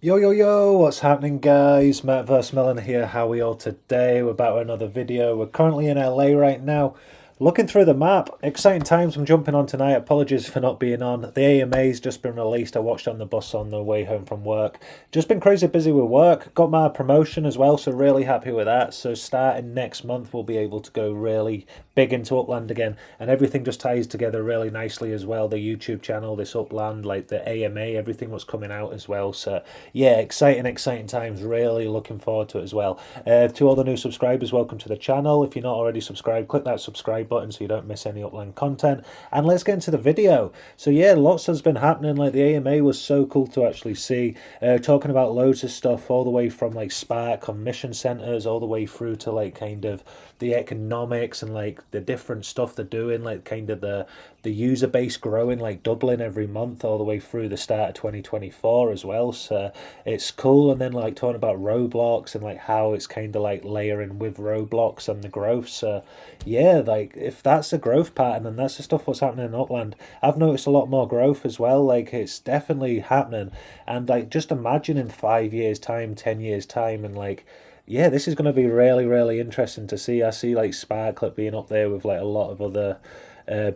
Yo, yo, yo, what's happening, guys? METAVERSEMILLEN here. How are we all today? We're about another video. We're currently in LA right now. Looking through the map. Exciting times I'm jumping on tonight. Apologies for not being on. The AMA's just been released. I watched on the bus on the way home from work. Just been crazy busy with work. Got my promotion as well, so really happy with that. So starting next month, we'll be able to go really big into Upland again. And everything just ties together really nicely as well. The YouTube channel, this Upland, like the AMA, everything was coming out as well. So yeah, exciting times. Really looking forward to it as well. To all the new subscribers, welcome to the channel. If you're not already subscribed, click that subscribe button so you don't miss any Upland content. And let's get into the video. So yeah, lots has been happening. Like the AMA was so cool to actually see. Talking about loads of stuff, all the way from like Spark on mission centers, all the way through to like kind of the economics and like the different stuff they're doing, like kind of the user base growing, like doubling every month all the way through the start of 2024 as well. So it's cool. And then like talking about Roblox and like how it's kind of like layering with Roblox and the growth. So yeah, like if that's the growth pattern and that's the stuff what's happening in Upland, I've noticed a lot more growth as well. Like it's definitely happening. And like just imagine in 5 years time, 10 years time, and like yeah, this is going to be really interesting to see. I see like Sparklet being up there with like a lot of other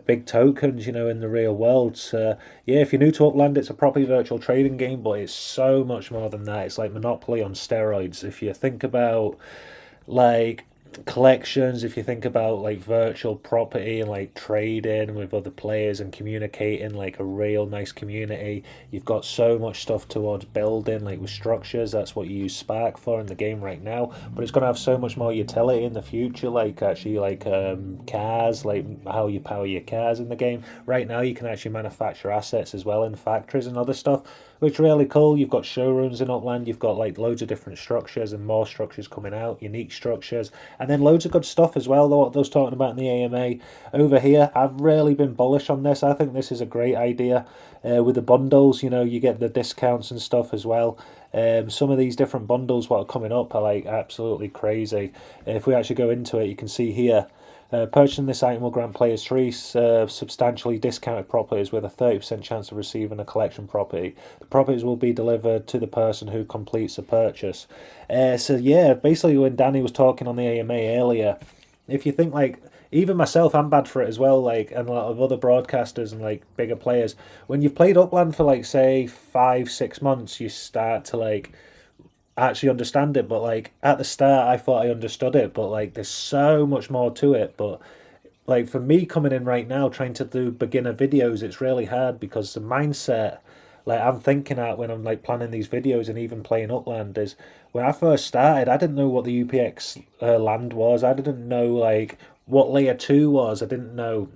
big tokens, in the real world. So yeah, if you're new to Upland, it's a properly virtual trading game, but it's so much more than that. It's like Monopoly on steroids. If you think about like collections, if you think about like virtual property and like trading with other players and communicating like a real nice community, you've got so much stuff towards building like with structures. That's what you use Spark for in the game right now, but it's going to have so much more utility in the future, like actually like cars, like how you power your cars in the game. Right now you can actually manufacture assets as well in factories and other stuff, which is really cool. You've got showrooms in Upland, you've got like loads of different structures and more structures coming out, unique structures, and then loads of good stuff as well. Though what I was talking about in the AMA over here, I've really been bullish on this. I think this is a great idea. With the bundles, you get the discounts and stuff as well. Some of these different bundles what are coming up are like absolutely crazy. If we actually go into it, you can see here. Purchasing this item will grant players three substantially discounted properties with a 30% chance of receiving a collection property. The properties will be delivered to the person who completes the purchase. So yeah, basically when Danny was talking on the AMA earlier, if you think like even myself, I'm bad for it as well, like and a lot of other broadcasters and like bigger players. When you've played Upland for like say 5 6 months, you start to like actually understand it. But like at the start I thought I understood it, but like there's so much more to it. But like for me coming in right now trying to do beginner videos, it's really hard because the mindset like I'm thinking at when I'm like planning these videos and even playing Upland is when I first started, I didn't know what the UPX land was. I didn't know like what layer 2 was. I didn't know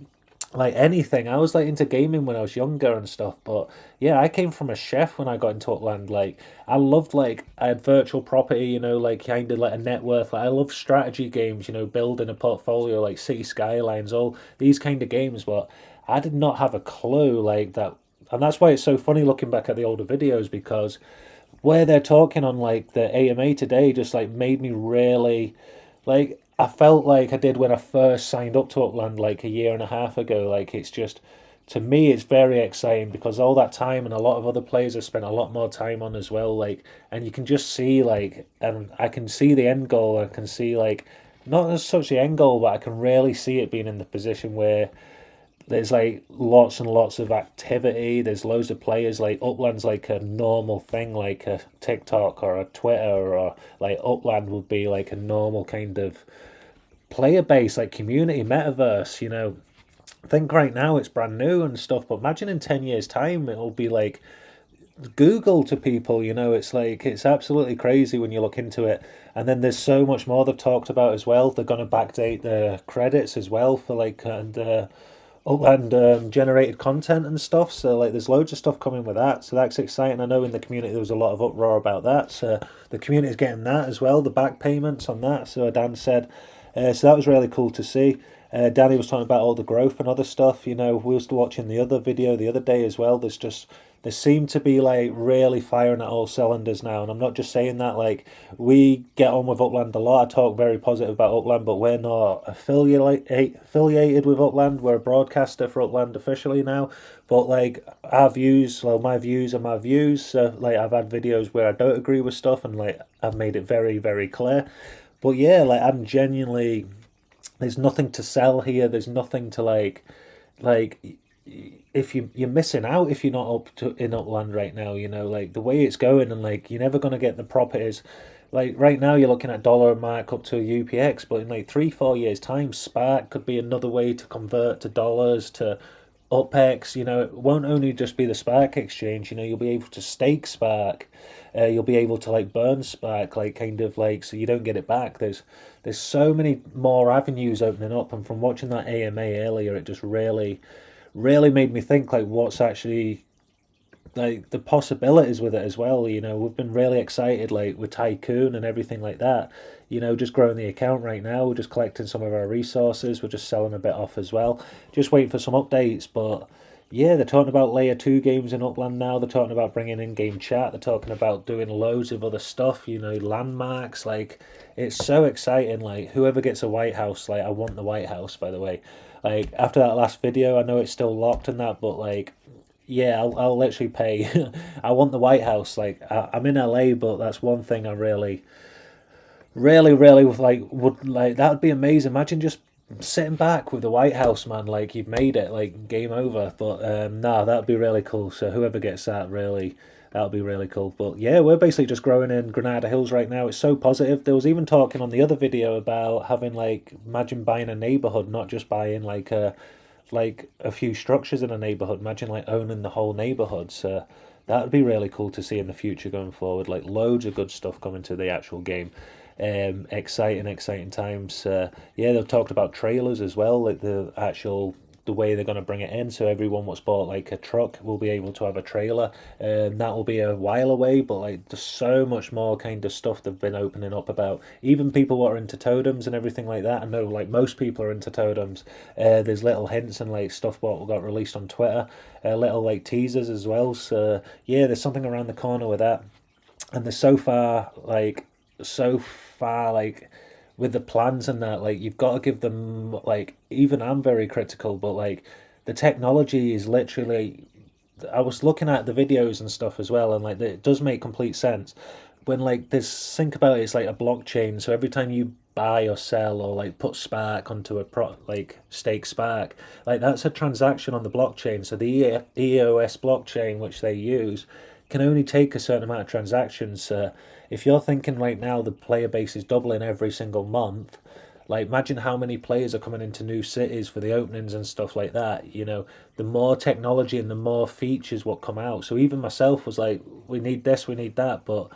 like anything. I was like into gaming when I was younger and stuff, but yeah, I came from a chef when I got into Upland. Like I loved like I had virtual property, like kind of like a net worth. Like I love strategy games, building a portfolio like City Skylines, all these kind of games. But I did not have a clue like that, and that's why it's so funny looking back at the older videos because where they're talking on like the AMA today just like made me really like I felt like I did when I first signed up to Upland like a year and a half ago. Like it's just to me it's very exciting because all that time and a lot of other players have spent a lot more time on as well. Like and you can just see like and I can see the end goal. I can see like not as such the end goal, but I can really see it being in the position where there's like lots and lots of activity. There's loads of players. Like Upland's like a normal thing, like a TikTok or a Twitter, or like Upland would be like a normal kind of player base, like community metaverse. I think right now it's brand new and stuff, but imagine in 10 years' time it'll be like Google to people. It's like it's absolutely crazy when you look into it. And then there's so much more they've talked about as well. They're gonna backdate the credits as well for like and generated content and stuff. So like, there's loads of stuff coming with that. So that's exciting. I know in the community there was a lot of uproar about that. So the community is getting that as well. The back payments on that. So Dan said. So that was really cool to see. Danny was talking about all the growth and other stuff. We were watching the other video the other day as well. There's just they seem to be like really firing at all cylinders now. And I'm not just saying that, like, we get on with Upland a lot. I talk very positive about Upland, but we're not affiliated with Upland. We're a broadcaster for Upland officially now. But like our views, well, my views are my views. So like I've had videos where I don't agree with stuff, and like I've made it very, very clear. But yeah, like I'm genuinely, there's nothing to sell here. There's nothing to like if you're missing out if you're not up to in Upland right now. You know, like the way it's going, and like you're never gonna get the properties. Like right now, you're looking at dollar mark up to UPX, but in like 3-4 years time, Spark could be another way to convert to dollars to UpX. You know, it won't only just be the Spark exchange. You know, you'll be able to stake Spark. You'll be able to like burn Spark, like kind of like so you don't get it back. There's so many more avenues opening up, and from watching that AMA earlier, it just really made me think like what's actually like the possibilities with it as well. You know, we've been really excited like with Tycoon and everything like that. You know, just growing the account right now. We're just collecting some of our resources. We're just selling a bit off as well. Just waiting for some updates. But yeah, they're talking about layer 2 games in Upland now. They're talking about bringing in game chat. They're talking about doing loads of other stuff. You know, landmarks. Like it's so exciting. Like whoever gets a White House, like I want the White House. By the way, like after that last video, I know it's still locked and that, but like yeah, I'll literally pay. I want the White House. Like I'm in LA, but that's one thing I really like would like. That would be amazing. Imagine just sitting back with the White House, man. Like you've made it. Like game over. But nah, that'd be really cool. So whoever gets that, really, that'll be really cool. But yeah, we're basically just growing in Granada Hills right now. It's so positive. There was even talking on the other video about having like imagine buying a neighborhood, not just buying like a few structures in a neighborhood. Imagine like owning the whole neighborhood. So that would be really cool to see in the future going forward. Like loads of good stuff coming to the actual game. Exciting times. Yeah, they've talked about trailers as well, like the way they're going to bring it in. So everyone what's bought like a truck will be able to have a trailer. That will be a while away, but like there's so much more kind of stuff they've been opening up about. Even people what are into totems and everything like that. I know like most people are into totems. There's little hints and like stuff what got released on Twitter. Little like teasers as well. So yeah, there's something around the corner with that. And there's so far like with the plans and that, like you've got to give them like even I'm very critical, but like the technology is literally, I was looking at the videos and stuff as well, and like it does make complete sense when like this think about it, it's like a blockchain. So every time you buy or sell or like put Spark onto a like stake Spark, like that's a transaction on the blockchain. So the EOS blockchain which they use can only take a certain amount of transactions. If you're thinking right now the player base is doubling every single month, like imagine how many players are coming into new cities for the openings and stuff like that. You know, the more technology and the more features what come out. So even myself was like, we need this, we need that, but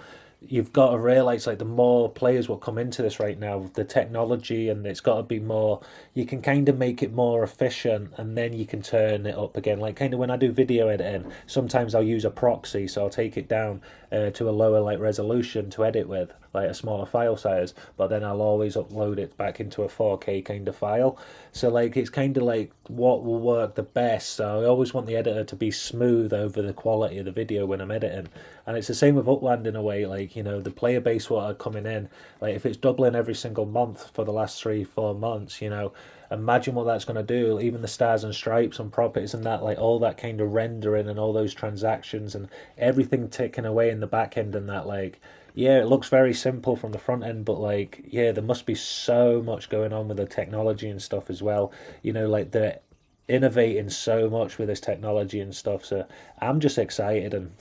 you've got to realize like the more players will come into this right now, the technology, and it's got to be more, you can kind of make it more efficient and then you can turn it up again. Like kind of when I do video editing, sometimes I'll use a proxy, so I'll take it down to a lower like resolution to edit with, like a smaller file size, but then I'll always upload it back into a 4K kind of file. So like it's kind of like what will work the best. So I always want the editor to be smooth over the quality of the video when I'm editing. And it's the same with Upland in a way. Like, you know, the player base what are coming in, like if it's doubling every single month for the last 3-4 months, you know, imagine what that's going to do. Even the stars and stripes on properties and that, like all that kind of rendering and all those transactions and everything ticking away in the back end and that, like, yeah, it looks very simple from the front end, but like, yeah, there must be so much going on with the technology and stuff as well. You know, like they're innovating so much with this technology and stuff. So I'm just excited, and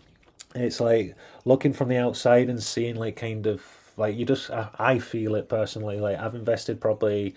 it's like looking from the outside and seeing like kind of like you just I feel it personally. Like I've invested probably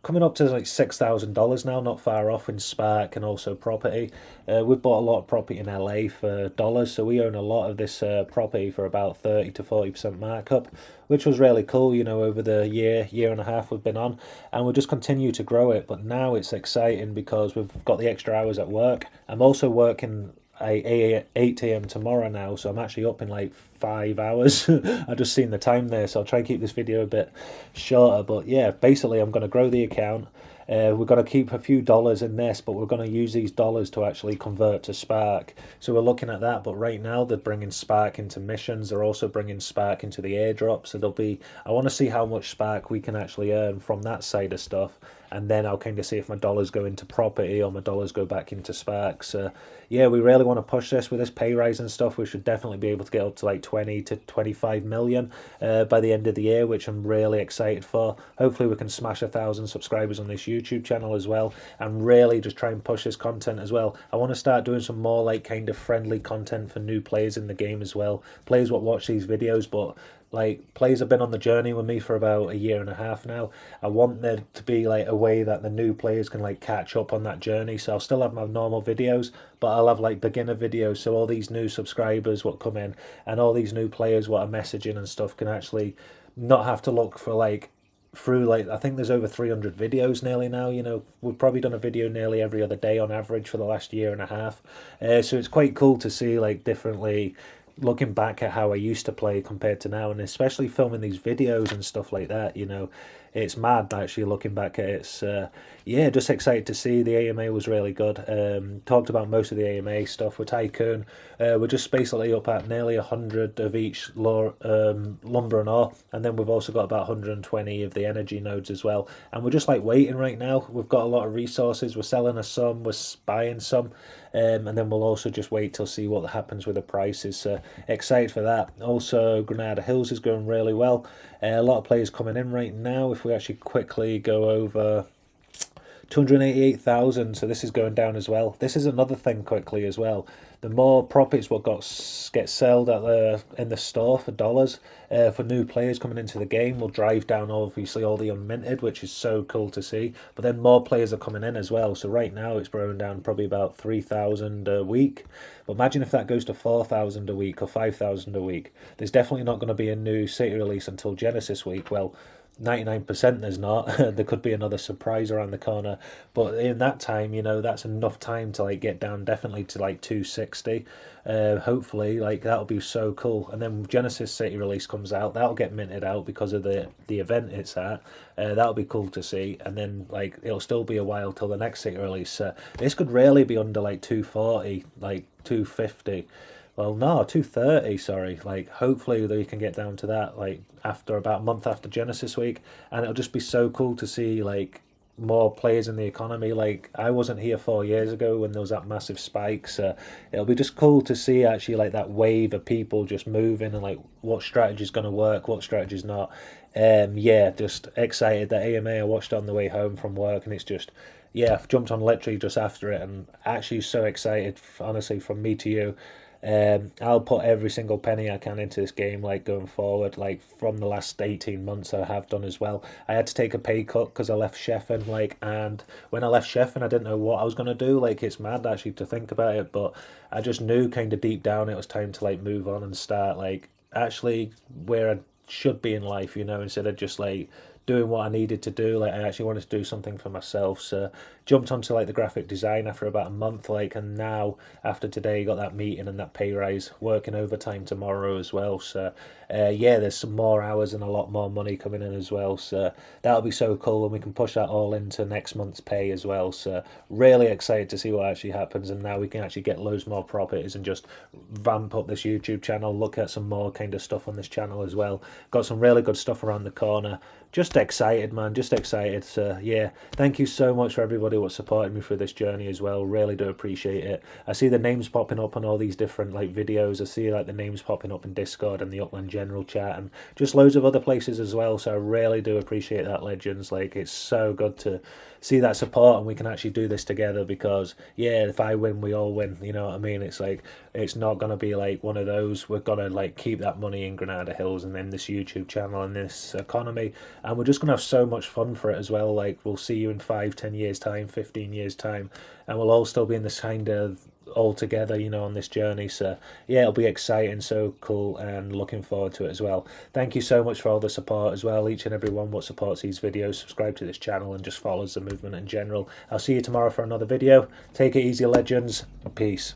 coming up to like $6,000 now, not far off in Spark and also property. We've bought a lot of property in LA for dollars, so we own a lot of this property for about 30 to 40% markup, which was really cool. You know, over the year and a half we've been on, and we'll just continue to grow it. But now it's exciting because we've got the extra hours at work. I'm also working 8 a.m. tomorrow now, so I'm actually up in like 5 hours. I just seen the time there, so I'll try and keep this video a bit shorter. But yeah, basically I'm going to grow the account. We're going to keep a few dollars in this, but we're going to use these dollars to actually convert to Spark. So we're looking at that, but right now they're bringing Spark into missions. They're also bringing Spark into the airdrop. So there'll be, I want to see how much Spark we can actually earn from that side of stuff. And then I'll kind of see if my dollars go into property or my dollars go back into Spark. So yeah, we really want to push this with this pay rise and stuff. We should definitely be able to get up to like 20 to 25 million by the end of the year, which I'm really excited for. Hopefully we can smash 1,000 subscribers on this YouTube channel as well, and really just try and push this content as well. I want to start doing some more like kind of friendly content for new players in the game as well. Players what watch these videos, but like players have been on the journey with me for about a year and a half now. I want there to be like a way that the new players can like catch up on that journey. So I'll still have my normal videos, but I'll have like beginner videos, so all these new subscribers what come in and all these new players what are messaging and stuff can actually not have to look for like through like, I think there's over 300 videos nearly now. You know, we've probably done a video nearly every other day on average for the last year and a half. So it's quite cool to see like differently looking back at how I used to play compared to now, and especially filming these videos and stuff like that. You know, it's mad actually looking back at it. It's yeah, just excited to see. The AMA was really good. Talked about most of the AMA stuff with Tycoon. We're just basically up at nearly 100 of each lumber and ore, and then we've also got about 120 of the energy nodes as well, and we're just like waiting right now. We've got a lot of resources. We're selling us some, we're buying some, and then we'll also just wait till see what happens with the prices. So excited for that. Also, Granada Hills is going really well. A lot of players coming in right now. If we actually quickly go over 288,000, so this is going down as well. This is another thing quickly as well. The more profits what get sold at in the store for dollars for new players coming into the game will drive down obviously all the unminted, which is so cool to see. But then more players are coming in as well. So right now it's broken down probably about 3,000 a week. But imagine if that goes to 4,000 a week or 5,000 a week. There's definitely not going to be a new city release until Genesis week. Well, 99% there's not. There could be another surprise around the corner, but in that time, you know, that's enough time to like get down definitely to like 260. Hopefully, like that'll be so cool. And then Genesis City release comes out, that'll get minted out because of the event it's at. That'll be cool to see. And then like it'll still be a while till the next city release. This could really be under like 240, like 250. Well, no, 230, sorry. Like, hopefully they can get down to that, like, after about a month after Genesis week. And it'll just be so cool to see, like, more players in the economy. Like, I wasn't here 4 years ago when there was that massive spike. So it'll be just cool to see, actually, like, that wave of people just moving and, like, what strategy's going to work, what strategy's not. Yeah, just excited. That AMA, I watched it on the way home from work, and it's just... Yeah, I've jumped on literally just after it, and actually so excited, honestly, from me to you. I'll put every single penny I can into this game, like going forward, like from the last 18 months I have done as well. I had to take a pay cut because I left Sheffin, like, and when I left Sheffin I didn't know what I was going to do. Like, it's mad actually to think about it, but I just knew kind of deep down it was time to like move on and start like actually where I should be in life, you know, instead of just like doing what I needed to do. Like, I actually wanted to do something for myself, so jumped onto like the graphic design after about a month, like, and now after today got that meeting and that pay rise, working overtime tomorrow as well. So yeah, there's some more hours and a lot more money coming in as well, so that'll be so cool, and we can push that all into next month's pay as well. So really excited to see what actually happens, and now we can actually get loads more properties and just vamp up this YouTube channel, look at some more kind of stuff on this channel as well. Got some really good stuff around the corner. Just excited, man, just excited. So yeah, thank you so much for everybody what's supported me through this journey as well. Really do appreciate it. I see the names popping up on all these different like videos. I see like the names popping up in Discord and the Upland general chat and just loads of other places as well. So I really do appreciate that, legends. Like, it's so good to see that support, and we can actually do this together, because yeah, if I win we all win, you know what I mean? It's like, it's not going to be like one of those, we're going to like keep that money in Granada Hills and then this YouTube channel and this economy, and we're just going to have so much fun for it as well. Like, we'll see you in 5-10 years time, 15 years time, and we'll all still be in this kind of all together, you know, on this journey. So yeah, it'll be exciting, so cool, and looking forward to it as well. Thank you so much for all the support as well, each and every one what supports these videos, subscribe to this channel and just follows the movement in general. I'll see you tomorrow for another video. Take it easy, legends. Peace.